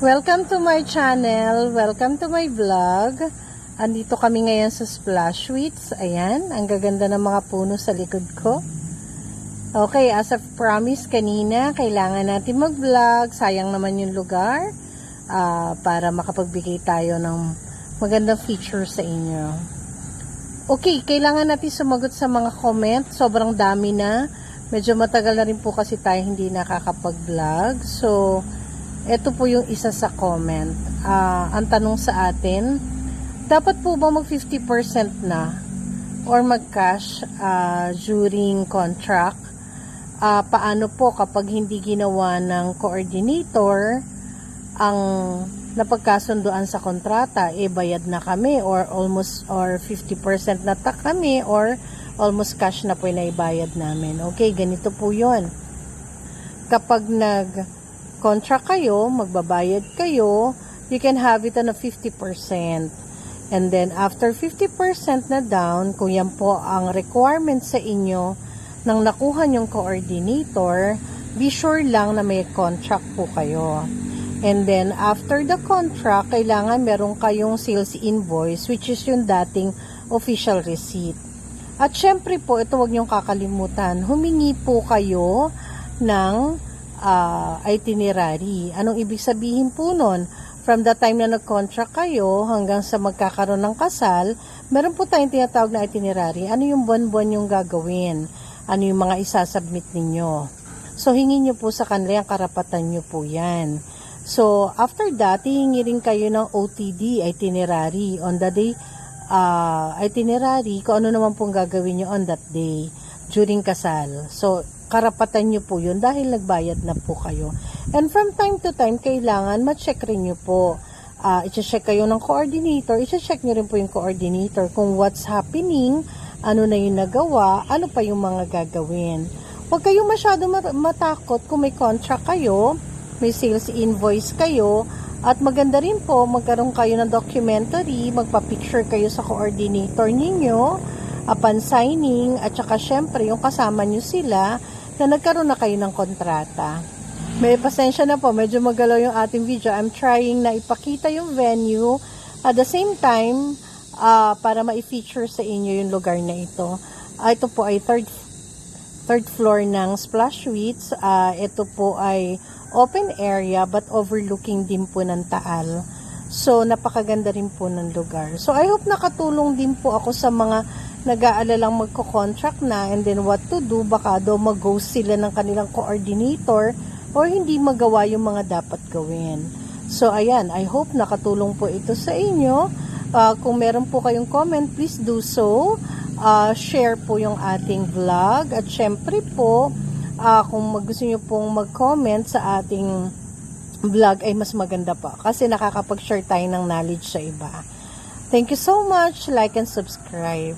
Welcome to my channel. Welcome to my vlog. Andito kami ngayon sa Splash Suites. Ayan, ang gaganda ng mga puno sa likod ko. Okay, as I've promised kanina, kailangan natin mag-vlog. Sayang naman yung lugar para makapagbigay tayo ng magandang feature sa inyo. Okay, kailangan natin sumagot sa mga comment. Sobrang dami na. Medyo matagal na rin po kasi tayo hindi nakakapag-vlog. So, ito po yung isa sa comment. Ang tanong sa atin, dapat po ba mag 50% na or mag-cash during contract? Paano po kapag hindi ginawa ng coordinator ang napagkasunduan sa kontrata? Bayad na kami or 50% na kami or almost cash na po na ibayad namin. Okay, ganito po yun. Kapag contract kayo, magbabayad kayo, you can have it on a 50%. And then, after 50% na down, kung yan po ang requirement sa inyo nang nakuha yung coordinator, be sure lang na may contract po kayo. And then, after the contract, kailangan meron kayong sales invoice, which is yung dating official receipt. At syempre po, ito wag niyong kakalimutan, humingi po kayo ng itinerary. Anong ibig sabihin po nun? From the time na nag-contract kayo hanggang sa magkakaroon ng kasal, meron po tayong tinatawag na itinerary. Ano yung buwan-buwan yung gagawin? Ano yung mga isasubmit ninyo? So, hingin nyo po sa kanila, ang karapatan nyo po yan. So, after that, hihingi rin kayo ng OTD itinerary on the day itinerary, kung ano naman pong gagawin nyo on that day during kasal. So, karapatan nyo po yun dahil nagbayad na po kayo. And from time to time, kailangan ma-check rin nyo po. I-check kayo ng coordinator, i-check nyo rin po yung coordinator kung what's happening, ano na yung nagawa, ano pa yung mga gagawin. Huwag kayong masyado matakot kung may contract kayo, may sales invoice kayo, at maganda rin po, magkaroon kayo ng documentary, magpa-picture kayo sa coordinator ninyo, upon signing, at saka syempre, yung kasama nyo sila, na nagkaroon na kayo ng kontrata. May pasensya na po, medyo magalaw yung ating video. I'm trying na ipakita yung venue, at the same time, para ma-feature sa inyo yung lugar na ito. Ito po ay third floor ng Splash Suites. Ito po ay open area but overlooking din po ng Taal. So, napakaganda rin po ng lugar. So, I hope nakatulong din po ako sa mga nag-aalalang magko-contract na and then what to do. Baka daw mag-ghost sila ng kanilang coordinator or hindi magawa yung mga dapat gawin. So, ayan. I hope nakatulong po ito sa inyo. Kung meron po kayong comment, please do so. Share po yung ating vlog. At syempre po, kung gusto nyo pong mag-comment sa ating vlog ay mas maganda pa kasi nakakapag-share tayo ng knowledge sa iba. Thank you so much. Like and subscribe.